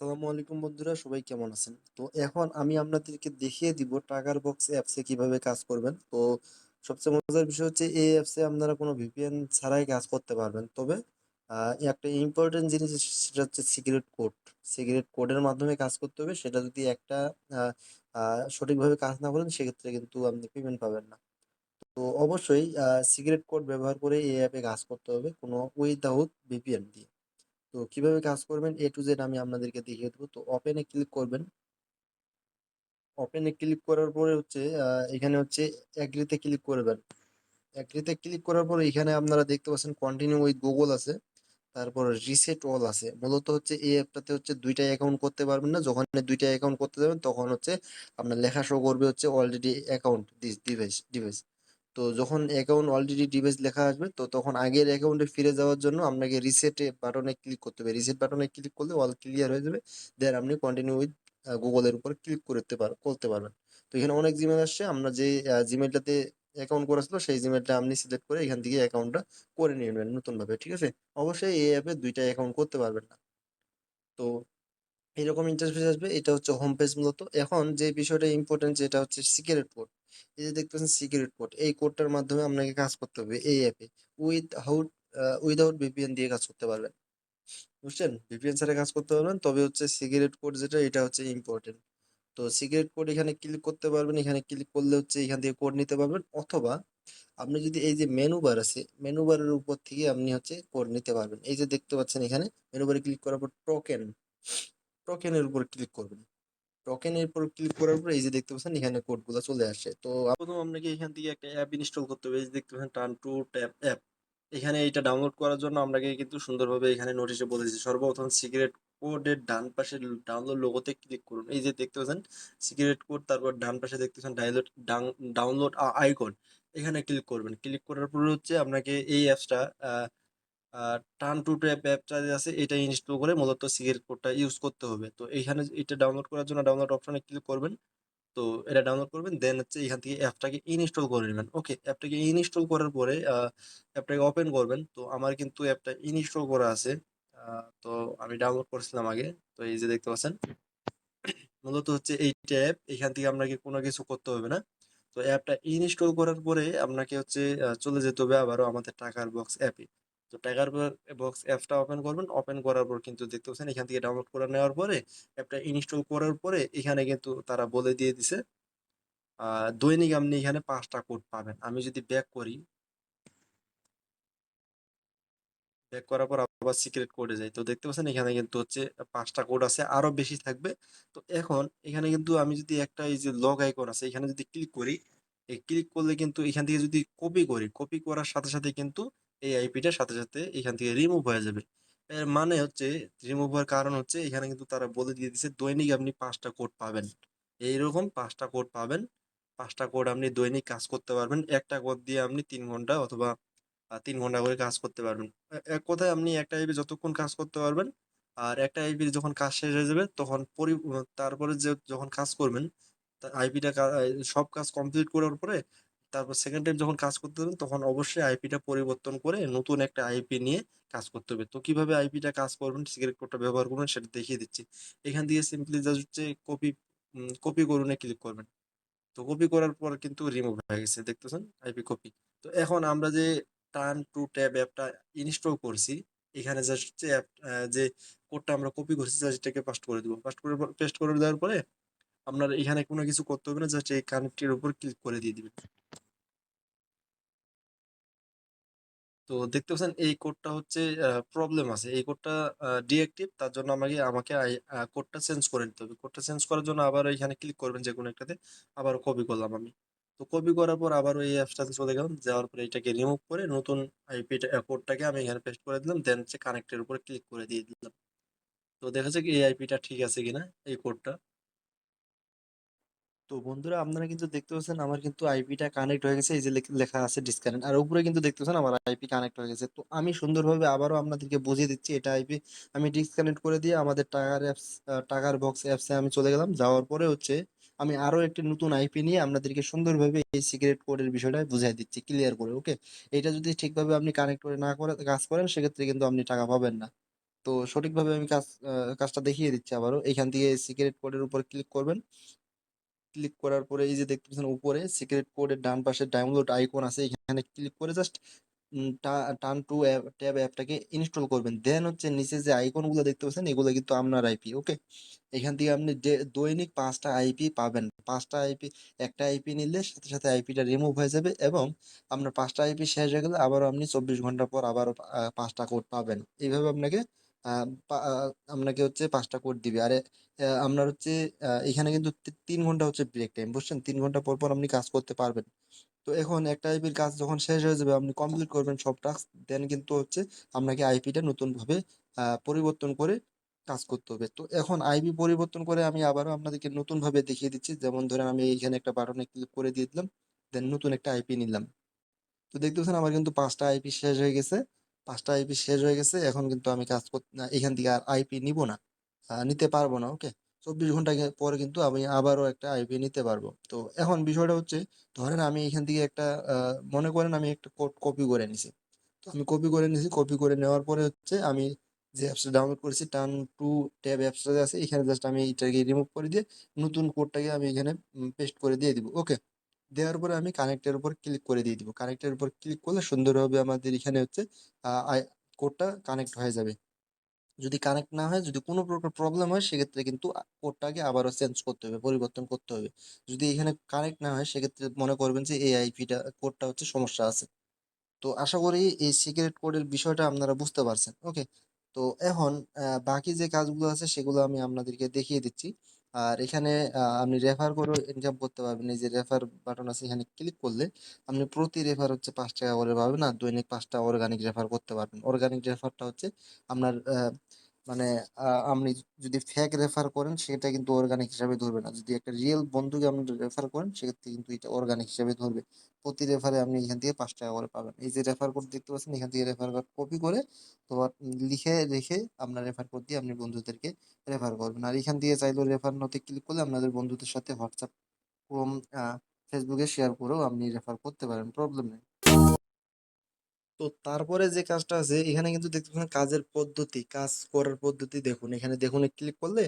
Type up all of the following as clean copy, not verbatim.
আসসালামু আলাইকুম বন্ধুরা, সবাই কেমন আছেন? তো এখন আমি আপনাদেরকে দেখিয়ে দিব টাকার বক্স অ্যাপসে কিভাবে কাজ করবেন। তো সবচেয়ে মজার বিষয় হচ্ছে এই অ্যাপসে আপনারা কোনো ভিপিএন ছাড়াই কাজ করতে পারবেন। তবে একটা ইম্পর্টেন্ট জিনিস সেটা হচ্ছে সিক্রেট কোড। সিক্রেট কোডের মাধ্যমে কাজ করতে হবে। সেটা যদি একটা আহ, সঠিকভাবে কাজ না করেন সেক্ষেত্রে কিন্তু আপনি পেমেন্ট পাবেন না। তো অবশ্যই সিক্রেট কোড ব্যবহার করে এই অ্যাপে কাজ করতে হবে কোনো উইদাউট ভিপিএন দিয়ে। তো কিভাবে কাজ করবেন এ টু জেড আমি আপনাদেরকে দেখিয়ে দেবো। তো ওপেনে ক্লিক করবেন। ওপেনে ক্লিক করার পরে হচ্ছে এখানে হচ্ছে অ্যাগ্রিতে ক্লিক করবেন। অ্যাগ্রিতে ক্লিক করার পরে এখানে আপনারা দেখতে পাচ্ছেন কন্টিনিউ উইথ গুগল আছে, তারপর রিসেট অল আছে। মূলত হচ্ছে এই অ্যাপটাতে হচ্ছে দুইটা অ্যাকাউন্ট করতে পারবেন না। যখন দুইটা অ্যাকাউন্ট করতে যাবেন তখন হচ্ছে আপনার লেখা শো করবে হচ্ছে অলরেডি অ্যাকাউন্ট দিস ডিভাইস। তো যখন অ্যাকাউন্ট অলরেডি ডিভাইস লেখা আসবে তো তখন আগের অ্যাকাউন্টে ফিরে যাওয়ার জন্য আপনাকে রিসেট বাটনে ক্লিক করতে হবে। রিসেট বাটনে ক্লিক করলে অল ক্লিয়ার হয়ে যাবে। দেন আপনি কন্টিনিউ উইথ গুগলের উপর ক্লিক করতে পারবেন। তো এখানে অনেক জিমেল আসছে, আমরা যে জিমেলটাতে অ্যাকাউন্ট করেছিল সেই জিমেলটা আপনি সিলেক্ট করে এখান থেকে অ্যাকাউন্টটা করে নিয়ে নেবেন নতুন ভাবে, ঠিক আছে? অবশ্যই এই অ্যাপে দুইটা অ্যাকাউন্ট করতে পারবেন না। তো এরকম ইন্টারফেস আসবে। এটা হচ্ছে হোম পেজ। মূলত এখন যে বিষয়টা ইম্পর্টেন্ট যেটা হচ্ছে সিক্রেট কোড। এই যে দেখতেছেন সিক্রেট কোড, এই কোডটার মাধ্যমে আপনাকে কাজ করতে হবে এই অ্যাপে। উইথআউট উইদাউট ভিপিএন দিয়ে কাজ করতে পারবেন। বুঝছেন? ভিপিএন ছাড়া কাজ করতে পারবেন, তবে হচ্ছে সিক্রেট কোড যেটা এটা হচ্ছে ইম্পর্টেন্ট। তো সিক্রেট কোড এখানে ক্লিক করতে পারবেন। এখানে ক্লিক করলে হচ্ছে এখান থেকে কোড নিতে পারবেন, অথবা আপনি যদি এই যে মেনু বার আছে মেনু বারের উপর থেকে আপনি হচ্ছে কোড নিতে পারবেন। এই যে দেখতে পাচ্ছেন এখানে মেনু বারে ক্লিক করার পর টোকেনের উপর ক্লিক করবেন। টোকেনের উপর ক্লিক করার পর এই যে দেখতে পাচ্ছেন এখানে কোডগুলো চলে আসে। তো প্রথম আপনাকে এখান থেকে একটা অ্যাপ ইনস্টল করতে হবে। এই যে দেখতে পাচ্ছেন টার্ন টু ট্যাপ অ্যাপ। এখানে এটা ডাউনলোড করার জন্য আপনাকে কিন্তু সুন্দরভাবে এখানে নোটিশে বলেছি সর্বপ্রথম সিক্রেট কোডের ডান পাশে ডাউনলোড লোগোতে ক্লিক করুন। এই যে দেখতে পাচ্ছেন সিক্রেট কোড, তারপর ডান পাশে দেখতে পাচ্ছেন ডাউনলোড আইকন। এখানে ক্লিক করবেন। ক্লিক করার পরে হচ্ছে আপনাকে এই অ্যাপসটা টার্ন টু ট্যাপ অ্যাপটা যে আছে এটা ইনস্টল করে মূলত সিক্রেট কোডটা ইউজ করতে হবে। তো এইখানে এটা ডাউনলোড করার জন্য ডাউনলোড অপশনে ক্লিক করবেন। তো এটা ডাউনলোড করবেন, দেন হচ্ছে এখান থেকে অ্যাপটাকে ইনস্টল করে নেবেন। ওকে, অ্যাপটাকে ইনস্টল করার পরে অ্যাপটাকে ওপেন করবেন। তো আমার কিন্তু অ্যাপটা ইনস্টল করা আছে। তো আমি ডাউনলোড করেছিলাম আগে। তো এই যে দেখতে পাচ্ছেন মূলত হচ্ছে এই ট্যাব, এখান থেকে আপনাকে কোনো কিছু করতে হবে না। তো অ্যাপটা ইনস্টল করার পরে আপনাকে হচ্ছে চলে যেতে হবে আবারও আমাদের টাকার বক্স অ্যাপে। তো টাকার বক্স অ্যাপটা ওপেন করবেন। ওপেন করার পর কিন্তু দেখতে পাচ্ছেন এখান থেকে ডাউনলোড করে নেওয়ার পরে অ্যাপটা ইনস্টল করার পরে এখানে কিন্তু তারা বলে দিয়ে দিছে দৈনিক আপনি এখানে 5টা কোড পাবেন। আমি যদি ব্যাক করি, ব্যাক করার পর আবার সিক্রেট কোডে যাই, তো দেখতে পাচ্ছেন এখানে কিন্তু হচ্ছে 5টা কোড আছে, আরো বেশি থাকবে। তো এখন এখানে কিন্তু আমি যদি একটা এই যে লগ আইকন আছে এখানে যদি ক্লিক করি, এই ক্লিক করলে কিন্তু এখান থেকে যদি কপি করি, কপি করার সাথে সাথে কিন্তু এই আইপিটার সাথে সাথে এখান থেকে রিমুভ হয়ে যাবে। এর মানে হচ্ছে রিমুভ হওয়ার কারণ হচ্ছে এখানে কিন্তু তারা বলে দিয়ে দিচ্ছে দৈনিক আপনি 5টা কোড পাবেন। এইরকম 5টা কোড পাবেন। 5টা কোড আপনি দৈনিক কাজ করতে পারবেন। একটা কোড দিয়ে আপনি 3 ঘন্টা অথবা 3 ঘন্টা করে কাজ করতে পারবেন। এক কথায় আপনি একটা আইপি যতক্ষণ কাজ করতে পারবেন। আর একটা আইপির যখন কাজ শেষ হয়ে যাবে তখন তারপরে যে যখন কাজ করবেন আইপিটা সব কাজ কমপ্লিট করার পরে তারপর সেকেন্ড টাইম যখন কাজ করতে যাবেন তখন অবশ্যই আইপিটা পরিবর্তন করে নতুন একটা আইপি নিয়ে কাজ করতে হবে। তো কিভাবে আইপিটা কাজ করবেন, সিক্রেট কোডটা ব্যবহার করবেন সেটা দেখিয়ে দিচ্ছি। এখান দিয়ে সিম্পলি জাস্ট হচ্ছে কপি করুন ক্লিক করবেন। তো কপি করার পর কিন্তু রিমুভ হয়ে গেছে, দেখতেছেন আইপি কপি। তো এখন আমরা যে টার্ন টু ট্যাব অ্যাপটা ইনস্টল করছি, এখানে জাস্ট যে যে কোডটা আমরা কপি করছি জাস্ট এটাকে পাস্ট করে দিব। পেস্ট করে দেওয়ার পরে আপনার এখানে কোনো কিছু করতে হবে না, জাস্ট এই কানেক্টের উপর ক্লিক করে দিয়ে দিবেন। তো দেখতে পাচ্ছেন এই কোডটা হচ্ছে প্রবলেম আছে, এই কোডটা ডিএক্টিভ, তার জন্য আমাকে কোডটা চেঞ্জ করে নিতে হবে। কোডটা চেঞ্জ করার জন্য আবার এখানে ক্লিক করবেন যে কোনো একটাতে। আবার কপি করলাম আমি। তো কপি করার পর আবার ওই অ্যাপসটাতে চলে গেলাম, যাওয়ার পরে এটাকে রিমুভ করে নতুন আইপি কোডটাকে আমি এখানে পেস্ট করে দিলাম, দেন হচ্ছে কানেক্টের উপরে ক্লিক করে দিয়ে দিলাম। তো দেখা যাক এই আইপিটা ঠিক আছে কিনা, এই কোডটা। তো বন্ধুরা আপনারা কিন্তু দেখতে পাচ্ছেন আমার কিন্তু আইপিটা কানেক্ট হয়ে গেছে। এই যে লেখা আছে ডিসকানেক্ট, আর উপরে কিন্তু দেখতে পাচ্ছেন আমার আইপি কানেক্ট হয়ে গেছে। তো আমি সুন্দরভাবে আবারও আপনাদেরকে বুঝিয়ে দিচ্ছি এটা আইপি। আমি ডিসকানেক্ট করে দিয়ে আমাদের টাকার বক্স অ্যাপসে আমি চলে গেলাম। যাওয়ার পরে হচ্ছে আমি আরো একটি নতুন আইপি নিয়ে আপনাদেরকে সুন্দরভাবে এই সিক্রেট কোডের বিষয়টা বুঝাই দিচ্ছি ক্লিয়ার করে। ওকে, এটা যদি ঠিকভাবে আপনি কানেক্ট করে না করে কাজ করেন সেক্ষেত্রে কিন্তু আপনি টাকা পাবেন না। তো সঠিকভাবে আমি কাজটা দেখিয়ে দিচ্ছি আবারও। এখান থেকে সিক্রেট কোডের উপর ক্লিক করবেন। ক্লিক করার পরে এই যে দেখতে পাচ্ছেন উপরে সিক্রেট কোডের ডান পাশে ডাউনলোড আইকন আছে, এখানে ক্লিক করে জাস্ট টার্ন টু ট্যাব অ্যাপটাকে ইনস্টল করবেন। দেন হচ্ছে নিচে যে আইকন গুলো দেখতে পাচ্ছেন এগুলো কিন্তু আপনার আইপি। ওকে, এখান থেকে আপনি দৈনিক 5টা আইপি পাবেন। 5টা আইপি, একটা আইপি নিলে সাথে সাথে আইপিটা রিমুভ হয়ে যাবে, এবং আপনার 5টা আইপি শেষ হয়ে গেলে আবারও আপনি 24 ঘন্টা পর আবারও 5টা কোড পাবেন। এইভাবে আপনাকে আপনাকে হচ্ছে 5টা কোড দিবে। আরে আপনার হচ্ছে এখানে কিন্তু 3 ঘন্টা হচ্ছে ব্রেক টাইম, বুঝছেন? 3 ঘন্টা পর পর আপনি কাজ করতে পারবেন। তো এখন একটা আইপির কাজ যখন শেষ হয়ে যাবে, আপনি কমপ্লিট করবেন সব টাস্ক, দেন কিন্তু হচ্ছে আপনাকে আইপিটা নতুন ভাবে পরিবর্তন করে কাজ করতে হবে। তো এখন আইপি পরিবর্তন করে আমি আবারও আপনাদেরকে নতুন ভাবে দেখিয়ে দিচ্ছি। যেমন ধরেন আমি এইখানে একটা বাটনে ক্লিক করে দিয়ে দিলাম, দেন নতুন একটা আইপি নিলাম। তো দেখতেছেন আমার কিন্তু 5টা আইপি শেষ হয়ে গেছে। 5টা আইপি শেষ হয়ে গেছে, এখন কিন্তু আমি কাজ করতে এখান থেকে আর আইপি নিব না, নিতে পারবো না। ওকে, 24 ঘন্টা পরে কিন্তু আমি আবারও একটা আইপি নিতে পারবো। তো এখন বিষয়টা হচ্ছে, ধরেন আমি এখান থেকে একটা মনে করেন আমি একটা কোড কপি করে নিছি। তো আমি কপি করে নিছি, কপি করে নেওয়ার পরে হচ্ছে আমি যে অ্যাপসটা ডাউনলোড করেছি টার্ন টু ট্যাব অ্যাপসটা আছে, এখানে জাস্ট আমি এটাকে রিমুভ করে দিয়ে নতুন কোডটাকে আমি এখানে পেস্ট করে দিয়ে দিব। ওকে, দেওয়ার পরে আমি কানেক্টের উপর ক্লিক করে দিয়ে দিব। কানেক্টের উপর ক্লিক করলে সুন্দরভাবে আমাদের এখানে হচ্ছে কোডটা কানেক্ট হয়ে যাবে। যদি কানেক্ট না হয়, যদি কোনো প্রকার প্রবলেম হয়, সেক্ষেত্রে কিন্তু কোডটাকে আবারও চেঞ্জ করতে হবে, পরিবর্তন করতে হবে। যদি এখানে কানেক্ট না হয়, সেক্ষেত্রে মনে করবেন যে এই আইপিটা কোডটা হচ্ছে সমস্যা আছে। তো আশা করি এই সিক্রেট কোডের বিষয়টা আপনারা বুঝতে পারছেন। ওকে, তো এখন বাকি যে কাজগুলো আছে সেগুলো আমি আপনাদেরকে দেখিয়ে দিচ্ছি। আর এখানে আপনি রেফার করে ইনকাম করতে পারবেন। এই যে রেফার বাটন আছে, এখানে ক্লিক করলে আপনি প্রতি রেফার হচ্ছে 5 টাকা করে পাবেন, আর দৈনিক 5টা অর্গানিক রেফার করতে পারবেন। অর্গানিক রেফারটা হচ্ছে আপনার মানে আপনি যদি ফেক রেফার করেন সেটা কিন্তু অর্গানিক হিসাবে ধরবে না। যদি একটা রিয়েল বন্ধুকে আপনি রেফার করেন, সেক্ষেত্রে কিন্তু এটা অর্গানিক হিসাবে ধরবে। প্রতি রেফারে আপনি এখান থেকে 5 টাকা করে পাবেন। এই যে রেফার কোড দেখতে পাচ্ছেন, এখান থেকে রেফার কোড কপি করে তো লিখে রেখে আপনার রেফার কোড দিয়ে আপনি বন্ধুদেরকে রেফার করবেন। আর এখান থেকে চাইলেও রেফার নতে ক্লিক করলে আপনাদের বন্ধুদের সাথে হোয়াটসঅ্যাপ, ক্রোম, ফেসবুকে শেয়ার করেও আপনি রেফার করতে পারেন, প্রবলেম নেই। তো তারপরে যে কাজটা আছে, এখানে কিন্তু দেখতে পাচ্ছেন কাজের পদ্ধতি, কাজ করার পদ্ধতি দেখুন। এখানে দেখুন ক্লিক করলে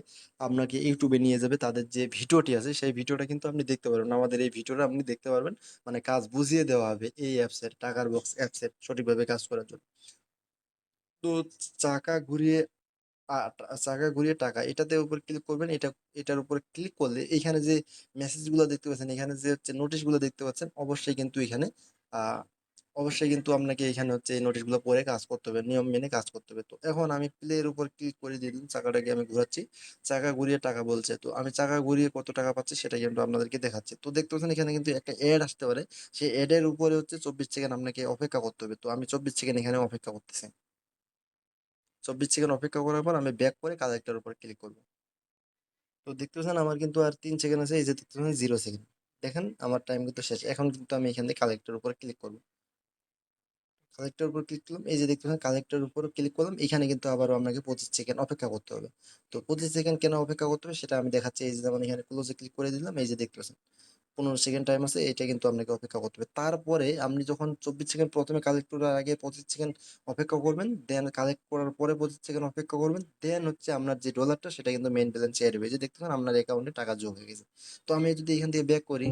আপনাকে ইউটিউবে নিয়ে যাবে। তাদের যে ভিডিওটি আছে সেই ভিডিওটা কিন্তু আপনি দেখতে পারবেন। আমাদের এই ভিডিওটা আপনি দেখতে পারবেন, মানে কাজ বুঝিয়ে দেওয়া হবে এই অ্যাপসের, টাকার বক্স অ্যাপসের সঠিকভাবে কাজ করার জন্য। তো চাকা ঘুরিয়ে চাকা ঘুরিয়ে টাকা, এটাতে উপর ক্লিক করবেন। এটার উপর ক্লিক করলে এখানে যে মেসেজ গুলো দেখতে পাচ্ছেন, এখানে যে হচ্ছে নোটিশ গুলো দেখতে পাচ্ছেন, অবশ্যই কিন্তু এখানে আহ অবশ্যই কিন্তু আপনাকে এখানে হচ্ছে এই নোটিশ গুলো পড়ে কাজ করতে হবে, নিয়ম মেনে কাজ করতে হবে। তো এখন আমি প্লে এর উপর ক্লিক করে দিয়ে দিলাম, চাকাটাকে আমি ঘোরাচ্ছি। চাকা ঘুরিয়ে টাকা বলছে, তো আমি চাকা ঘুরিয়ে কত টাকা পাচ্ছি সেটা কিন্তু আপনাদেরকে দেখাচ্ছি। তো দেখতে পাচ্ছেন এখানে কিন্তু একটা অ্যাড আসতে পারে, সেই অ্যাড এর উপরে হচ্ছে 24 সেকেন্ড আপনাকে অপেক্ষা করতে হবে। তো আমি 24 সেকেন্ড এখানে অপেক্ষা করতেছি। 24 সেকেন্ড অপেক্ষা করার পর আমি ব্যাক করে কালেক্টর উপর ক্লিক করবো। তো দেখতে পাচ্ছেন আমার কিন্তু আর 3 সেকেন্ড আছে, এই যে দেখতে পাচ্ছেন 0 সেকেন্ড। দেখেন আমার টাইম কিন্তু শেষ। এখন কিন্তু আমি এখান থেকে কালেক্টর উপর ক্লিক করবো। কালেক্টর উপর ক্লিক করলাম, এই যে দেখতে পাচ্ছেন কালেক্টর উপর ক্লিক করলাম। এখানে কিন্তু আবারও আপনাকে 25 সেকেন্ড অপেক্ষা করতে হবে। তো 25 সেকেন্ড কেন অপেক্ষা করতে হবে সেটা আমি দেখাচ্ছি। এই যে যেমন এখানে ক্লোজে ক্লিক করে দিলাম, এই যে দেখতে পাচ্ছেন 15 সেকেন্ড টাইম আছে, এটা কিন্তু আপনাকে অপেক্ষা করতে হবে। তারপরে আপনি যখন 24 সেকেন্ড প্রথমে কালেক্ট করার আগে 25 সেকেন্ড অপেক্ষা করবেন, দেন কালেক্ট করার পরে 25 সেকেন্ড অপেক্ষা করবেন, দেন হচ্ছে আপনার যে ডলারটা সেটা কিন্তু মেইন ব্যালেন্সে অ্যাড হবে। এই যে দেখতে পাচ্ছেন আপনার অ্যাকাউন্টে টাকা যোগ হয়ে গেছে। তো আমি যদি এখান থেকে ব্যাক করি,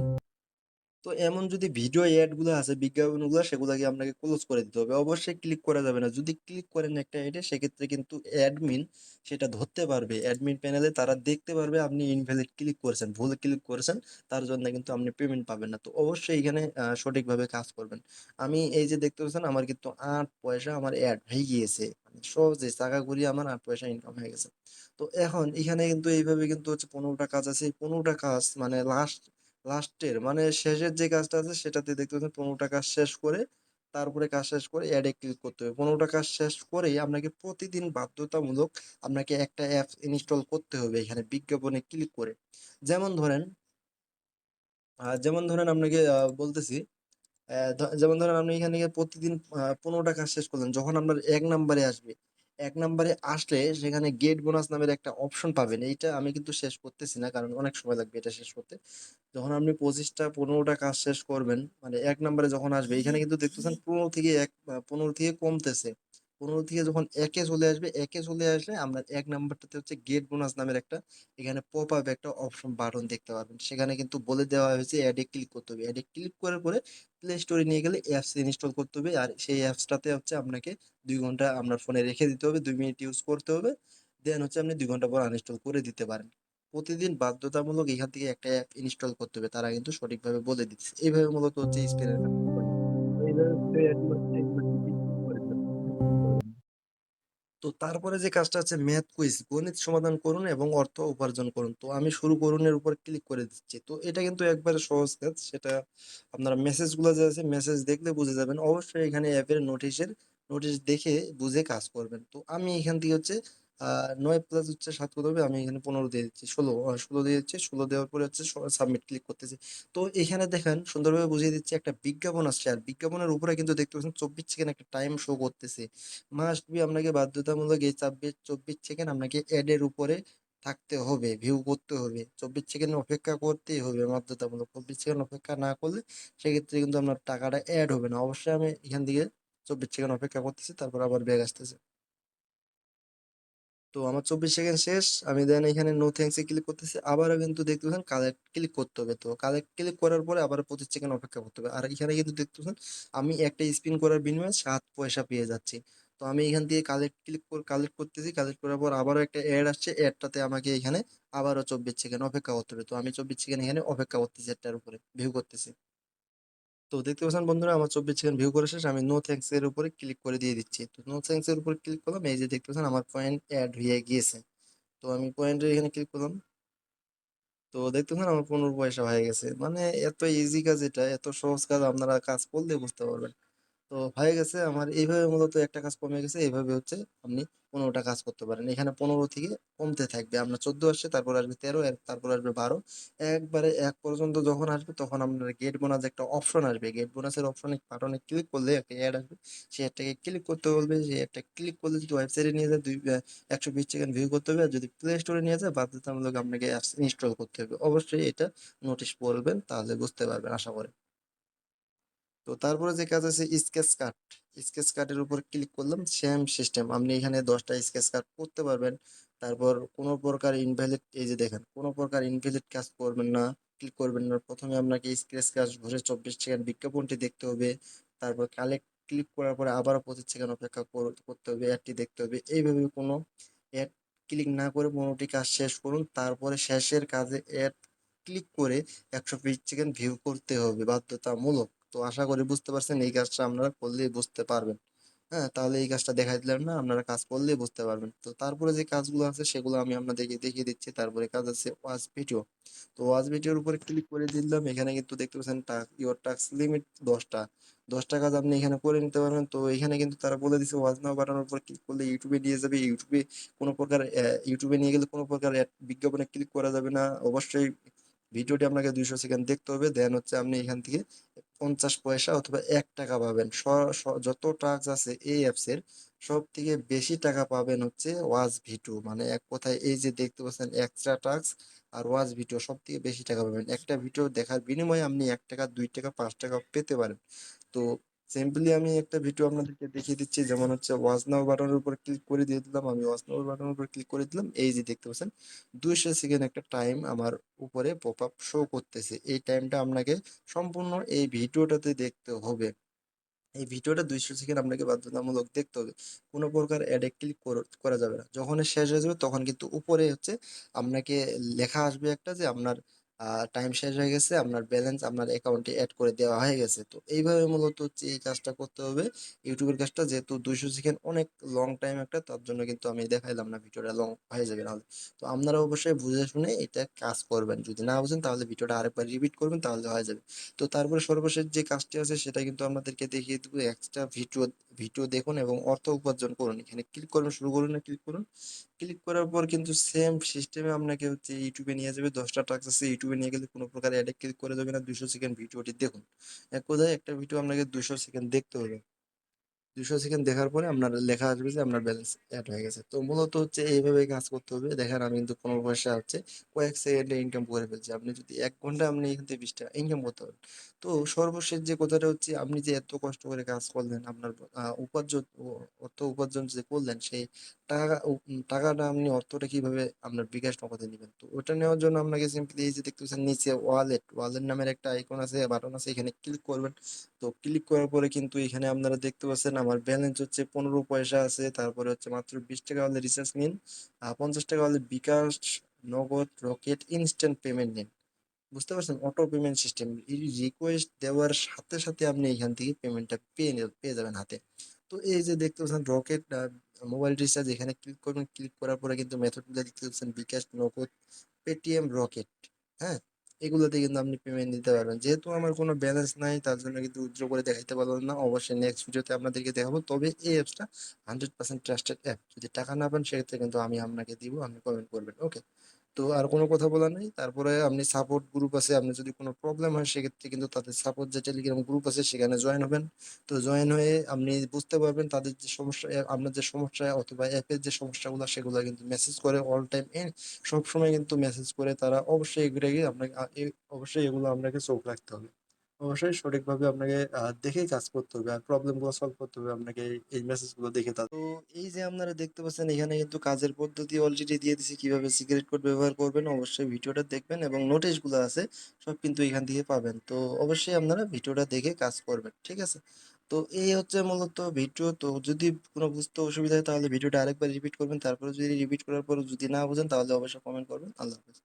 তো এমন যদি ভিডিও অ্যাড গুলো আছে, বিজ্ঞাপন গুলো, সেগুলাকে আপনাকে ক্লোজ করে দিতে হবে। অবশ্যই ক্লিক করা যাবে না। যদি ক্লিক করেন একটা অ্যাডে, সেক্ষেত্রে কিন্তু অ্যাডমিন সেটা ধরতে পারবে। অ্যাডমিন প্যানেলে তারা দেখতে পারবে আপনি ইনভ্যালিড ক্লিক করেছেন, ভুল ক্লিক করেছেন, তার জন্য কিন্তু আপনি পেমেন্ট পাবেন না। তো অবশ্যই এখানে সঠিকভাবে কাজ করবেন। আমি এই যে দেখতে পাচ্ছেন আমার কিন্তু 8 পয়সা আমার অ্যাড হয়ে গিয়েছে, মানে সহজে টাকা ঘুরিয়ে আমার 8 পয়সা ইনকাম হয়ে গেছে। তো এখন এখানে কিন্তু এইভাবে কিন্তু হচ্ছে 15টা কাজ আছে। এই 15টা কাজ মানে লাস্টের মানে শেষের যে কাজটা আছে সেটাতে দেখতে পাচ্ছেন 15টা কাজ শেষ করে, তারপরে কাজ শেষ করে অ্যাডে ক্লিক করতে হবে। 15টা কাজ শেষ করেই আপনাকে প্রতিদিন বাধ্যতামূলক আপনাকে একটা অ্যাপ ইনস্টল করতে হবে এখানে বিজ্ঞাপনে ক্লিক করে। যেমন ধরেন যেমন ধরেন আপনাকে বলতেছি, যেমন ধরেন আপনি এখানে গিয়ে প্রতিদিন 15টা কাজ শেষ করলেন, যখন আপনার 1 নম্বরে আসবে, 1 নম্বরে আসলে সেখানে গেট বোনাস নামের একটা অপশন পাবেন। এইটা আমি কিন্তু শেষ করতেছি না, কারণ অনেক সময় লাগবে এটা শেষ করতে। যখন আপনি 25টা 15টা কাজ শেষ করবেন, মানে 1 নম্বরে যখন আসবে, এখানে কিন্তু দেখতেছেন 15 থেকে কমতেছে। 15 থেকে যখন 1 এ চলে আসবে, 1 এ চলে আসলে আমরা 1 নাম্বারটাতে হচ্ছে গেট বোনাস নামের একটা এখানে পপ আপ একটা অপশন বাটন দেখতে পারবেন। সেখানে কিন্তু বলে দেওয়া হয়েছে অ্যাড এ ক্লিক করতে হবে। অ্যাড এ ক্লিক করার পরে প্লে স্টোরে নিয়ে গেলে অ্যাপস ইনস্টল করতে হবে। আর সেই অ্যাপসটাতে হচ্ছে আপনাকে 2 ঘন্টা আপনার ফোনে রেখে দিতে হবে। 2 মিনিট ইউজ করতে হবে। দেন হচ্ছে আপনি 2 ঘন্টা পর আনইনস্টল করে দিতে পারেন। প্রতিদিন বাধ্যতামূলক এখান থেকে একটা অ্যাপ ইনস্টল করতে হবে। তারা কিন্তু সঠিকভাবে বলে দিচ্ছে। এইভাবে মূলত হচ্ছে স্পেনের কাজটা করে। তো এইভাবে হচ্ছে অ্যাডগুলো একবার যদি ইনস্টল করে দেন তাহলে বুঝতে পারবেন। তো তারপরে যে কাজটা আছে ম্যাথ কুইজ, গণিত সমাধান করুন এবং অর্থ উপার্জন করুন। তো আমি শুরু করুনের উপর ক্লিক করে দিচ্ছি। তো এটা কিন্তু একবারে সহজ কাজ। সেটা আপনারা মেসেজগুলো যে আছে মেসেজ দেখলে বুঝে যাবেন। অবশ্যই এখানে অ্যাপের নোটিশ দেখে বুঝে কাজ করবেন। তো আমি এখান থেকে হচ্ছে ৯ প্লাস হচ্ছে ৭ কত হবে? আমি এখানে ১৫ দিয়ে দিচ্ছি। ১৬ দিয়ে দিচ্ছি। ১৬ দেওয়ার পরে হচ্ছে সাবমিট ক্লিক করতেছি। তো এখানে দেখেন সুন্দরভাবে বুঝিয়ে দিচ্ছি একটা বিজ্ঞাপন আসছে। আর বিজ্ঞাপনের উপরে কিন্তু দেখতে পাচ্ছেন ২৪ সেকেন্ড একটা টাইম শো করতেছে। মাস্ট বি আপনাকে বাধ্যতামূলক এই ২৪ সেকেন্ড আপনাকে অ্যাড এর উপরে থাকতে হবে, ভিউ করতে হবে। ২৪ সেকেন্ড অপেক্ষা করতেই হবে বাধ্যতামূলক। ২৪ সেকেন্ড অপেক্ষা না করলে সেক্ষেত্রে কিন্তু আপনার টাকাটা অ্যাড হবে না। অবশ্যই আমি এখান থেকে ২৪ সেকেন্ড অপেক্ষা করতেছি, তারপর আবার ব্যাক আসতেছে। তো আমার ২৪ সেকেন্ড শেষ। আমি দেন এখানে নো থ্যাঙ্কস এ ক্লিক করতেছি। আবারও কিন্তু দেখতে পাচ্ছেন কালেক্ট ক্লিক করতে হবে। তো কালেক্ট ক্লিক করার পরে আবার ২৫ সেকেন্ড অপেক্ষা করতে হবে। আর এখানে কিন্তু দেখতে পাচ্ছেন আমি একটা স্পিন করার বিনিময়ে ৭ পয়সা পেয়ে যাচ্ছি। তো আমি এখান থেকে কালেক্ট করতেছি। কালেক্ট করার পর আবারও একটা এড আসছে। এডটাতে আমাকে এখানে আবারও ২৪ সেকেন্ড অপেক্ষা করতে হবে। তো আমি ২৪ সেকেন্ড এখানে অপেক্ষা করতেছি এটার উপরে, ভিউ করতেছি। তো দেখতে পাচ্ছেন বন্ধুরা আমার ২৪ সেকেন্ড ভিউ করে শেষ। আমি নো থ্যাঙ্কস এর উপরে ক্লিক করে দিয়ে দিচ্ছি। তো নো থ্যাঙ্কস এর উপরে ক্লিক করলাম। এই যে দেখতে পাচ্ছেন আমার পয়েন্ট এড হয়ে গিয়েছে। তো আমি পয়েন্টে এখানে ক্লিক করলাম। তো দেখতেছেন আমার ১৫ পয়সা হয়ে গেছে। মানে এত ইজি কাজ এটা, এত সহজ কাজ আপনারা কাজ করলে বুঝতে পারবেন। তো হয়ে গেছে আমার এইভাবে মূলত একটা কাজ কমে গেছে। এইভাবে হচ্ছে আপনি ১৫টা কাজ করতে পারেন। এখানে ১৫ থেকে কমতে থাকবে। আপনার ১৪ আসছে, তারপর আসবে ১৩, তারপর আসবে ১২। একবারে ১ পর্যন্ত যখন আসবে তখন আপনার গেট বোনাস একটা অপশন আসবে। গেট বোনাসের বাটনে ক্লিক করলে একটা অ্যাড আসবে। সেই অ্যাডটাকে ক্লিক করতে বলবে। সেই অ্যাডটা ক্লিক করলে যদি ওয়েবসাইটে নিয়ে যায় ১২০ সেকেন্ড ভিউ করতে হবে। আর যদি প্লে স্টোরে নিয়ে যায় বাধ্যতামূলক আপনাকে অ্যাপস ইনস্টল করতে হবে। অবশ্যই এটা নোটিশ পড়বেন, তাহলে বুঝতে পারবেন আশা করি। তো তারপরে যে কাজ আছে স্কেচ কার্ড। স্কেচ কার্ডের উপর ক্লিক করলাম। সেম সিস্টেম, আপনি এখানে ১০টা স্কেচ কার্ড করতে পারবেন। তারপর কোনো প্রকার ইনভ্যালিড, এই যে দেখেন কোনো প্রকার ইনভ্যালিড কাজ করবেন না, ক্লিক করবেন না। প্রথমে আপনাকে স্কেচ কার্ড ঘুরে ২৪ সেকেন্ড বিজ্ঞাপনটি দেখতে হবে। তারপর কালেক্ট ক্লিক করার পরে আবারও ২৫ সেকেন্ড অপেক্ষা করতে হবে, অ্যাডটি দেখতে হবে। এইভাবে কোনো অ্যাড ক্লিক না করে ১৫টি কাজ শেষ করুন। তারপরে শেষের কাজে অ্যাড ক্লিক করে ১২০ সেকেন্ড ভিউ করতে হবে বাধ্যতামূলক। তো আশা করি বুঝতে পারছেন, এই কাজটা আপনারা করলেই বুঝতে পারবেন। হ্যাঁ, তাহলে এই কাজটা দেখাই দিলাম না, আপনারা কাজ করলেই বুঝতে পারবেন। তো তারপরে যে কাজগুলো আছে সেগুলো আমি আপনাদেরকে দেখিয়ে দিচ্ছি। তারপরে কাজ আছে ওয়াচ ভিডিও। তো ওয়াচ ভিডিওর উপরে ক্লিক করে দিলাম। এখানে কিন্তু দেখতে পাচ্ছেন ইওর টাস্ক লিমিট ১০টা। ১০টা কাজ আপনি এখানে করে নিতে পারবেন। তো এখানে কিন্তু তারা বলে দিচ্ছে ওয়াচ নাও বাটনের উপর ক্লিক করলে ইউটিউবে নিয়ে যাবে। কোনো প্রকার ইউটিউবে নিয়ে গেলে কোনো প্রকার বিজ্ঞাপনে ক্লিক করা যাবে না। অবশ্যই ভিডিওটি আপনাকে ২০০ সেকেন্ড দেখতে হবে। দেন হচ্ছে আপনি এখান থেকে ৫০ পয়সা অথবা ৳১ পাবেন। স স যত টাস্ক আছে এই অ্যাপস এর সবথেকে বেশি টাকা পাবেন হচ্ছে ওয়াচ ভিডিও। মানে এক কথায় এই যে দেখতে পাচ্ছেন এক্সট্রা টাস্ক আর ওয়াচ ভিডিও সবথেকে বেশি টাকা পাবেন। একটা ভিডিও দেখার বিনিময়ে আপনি ৳১, ৳২, ৳৫ পেতে পারেন। তো সিম্পলি আমি একটা ভিডিও আপনাদেরকে দেখিয়ে দিচ্ছি। যেমন হচ্ছে ওয়াচ নাও বাটনের উপর ক্লিক করে দিয়ে দিলাম। আমি ওয়াচ নাও বাটনের উপর ক্লিক করে দিলাম। এই যে দেখতে পাচ্ছেন ২০০ সেকেন্ড একটা টাইম আমার উপরে পপআপ শো করতেছে। এই টাইমটা আপনাকে সম্পূর্ণ এই ভিডিওটাতে দেখতে হবে। এই ভিডিওটা ২০০ সেকেন্ড আপনাকে বাধ্যতামূলক দেখতে হবে। কোনো প্রকার অ্যাডে ক্লিক করা যাবে না। যখন শেষ হয়ে যাবে তখন কিন্তু উপরে হচ্ছে আপনাকে লেখা আসবে একটা যে আপনার টাইম শেষ হয়ে গেছে, আপনার ব্যালেন্স আপনার অ্যাকাউন্টে এড করে দেওয়া হয়ে গেছে। তো এইভাবে মূলত হচ্ছে এই কাজটা করতে হবে। ইউটিউবের কাজটা যেহেতু ২০০ সেকেন্ড অনেক লং টাইম একটা, তার জন্য কিন্তু আমি দেখাইলাম না, ভিডিওটা লং হয়ে যাবে নাহলে। তো আপনারা অবশ্যই বুঝে শুনে এটা কাজ করবেন। যদি না বুঝেন তাহলে ভিডিওটা আরেকবার রিপিট করবেন, তাহলে হয়ে যাবে। তো তারপরে সর্বশেষ যে কাজটি আছে সেটা কিন্তু আপনাদেরকে দেখিয়ে দেবো। এক্সট্রা ভিডিও দেখুন এবং অর্থ উপার্জন করুন। এখানে ক্লিক করুন, শুরু করুন না ক্লিক করুন। ক্লিক করার পর কিন্তু সেম সিস্টেমে আপনাকে হচ্ছে ইউটিউবে নিয়ে যাবে। ১০টা টাস্ক আছে, ইউটিউবে নিয়ে গেলে কোনো প্রকার অ্যাডে ক্লিক করে দেবে না। ২০০ সেকেন্ড ভিডিওটি দেখুন। এক কথায় একটা ভিডিও আপনাকে ২০০ সেকেন্ড দেখতে হবে। 200 সেকেন্ড দেখার পরে আপনার লেখা আসবে যে আপনার ব্যালেন্স অ্যাড হয়ে গেছে। তো মূলত হচ্ছে এইভাবে কাজ করতে হবে। দেখেন আমি কিন্তু 15 পয়সা হচ্ছে কয়েক সেকেন্ডে ইনকাম করে ফেলছি। আপনি যদি 1 ঘন্টা আপনি এখান থেকে 20 টাকা ইনকাম করতে পারেন। তো সর্বশেষ যে কথাটা হচ্ছে, আপনি যে এত কষ্ট করে কাজ করলেন, আপনার উপার্জন অর্থ উপার্জন যে করলেন, সেই টাকাটা আপনি অর্থটা কিভাবে আপনার বিকাশ নগদে নেবেন। তো ওটা নেওয়ার জন্য আপনাকে সিম্পলি এই যে দেখতেছেন নিচে ওয়ালেট নামের একটা আইকন আছে, বাটন আছে, এখানে ক্লিক করবেন। তো ক্লিক করার পরে কিন্তু এখানে আপনারা দেখতে পাচ্ছেন আমার ব্যালেন্স হচ্ছে 15 পয়সা আছে। তারপরে হচ্ছে মাত্র 20 টাকা হলে রিচার্জ নিন, 50 টাকা হলে বিকাশ, নগদ, রকেট, ইনস্ট্যান্ট পেমেন্ট নিন। বুঝতে পারছেন, অটো পেমেন্ট সিস্টেম। এই রিকোয়েস্ট দেওয়ার সাথে সাথে আপনি এখান থেকে পেমেন্টটা পেয়ে যাবেন হাতে। তো এই যে দেখতে পাচ্ছেন রকেট মোবাইল রিচার্জ, এখানে ক্লিক করবেন। ক্লিক করার পরে কিন্তু মেথড দেখতে পাচ্ছেন বিকাশ, নগদ, পেটিএম, রকেট। হ্যাঁ, এগুলোতে কিন্তু আপনি পেমেন্ট দিতে পারবেন। যেহেতু আমার কোনো ব্যালেন্স নাই, তার জন্য কিন্তু উইথড্র করে দেখাইতে পারলাম না। অবশ্যই নেক্সট ভিডিওতে আপনাদেরকে দেখাবো। তবে এই অ্যাপসটা 100% ট্রাস্টেড অ্যাপ। যদি টাকা না পান সেক্ষেত্রে কিন্তু আমি আপনাকে দিব, আপনি কমেন্ট করবেন। ওকে, তো আর কোনো কথা বলার নেই। তারপরে আপনি সাপোর্ট গ্রুপ আছে, আপনি যদি কোনো প্রবলেম হয় সেক্ষেত্রে কিন্তু তাদের সাপোর্ট যে টেলিগ্রাম গ্রুপ আছে সেখানে জয়েন হবেন। তো জয়েন হয়ে আপনি বুঝতে পারবেন তাদের যে সমস্যা, আপনার যে সমস্যা অথবা অ্যাপের যে সমস্যাগুলো, সেগুলো কিন্তু মেসেজ করে অল টাইম, সব সময় কিন্তু মেসেজ করে তারা। অবশ্যই এগুলো আপনাকে অবশ্যই এগুলো আপনাকে চোখ রাখতে হবে। অবশ্যই সঠিকভাবে আপনাকে দেখেই কাজ করতে হবে, আর প্রবলেম গুলো সলভ করতে হবে আপনাকে এই মেসেজ গুলো দেখে। তো এই যে আপনারা দেখতে পাচ্ছেন এখানে কিন্তু কাজের পদ্ধতি অলরেডি দিয়ে দিছি, কিভাবে সিক্রেট কোড ব্যবহার করবেন। অবশ্যই ভিডিওটা দেখবেন এবং নোটিশ গুলো আছে সব কিন্তু এখান থেকে পাবেন। তো অবশ্যই আপনারা ভিডিওটা দেখে কাজ করবেন, ঠিক আছে। তো এই হচ্ছে মূলত ভিডিও। তো যদি কোনো বুঝতে অসুবিধা হয় তাহলে ভিডিওটা আরেকবার রিপিট করবেন। তারপরে যদি রিপিট করার পর যদি না বুঝেন তাহলে অবশ্যই কমেন্ট করবেন। আল্লাহ হাফেজ।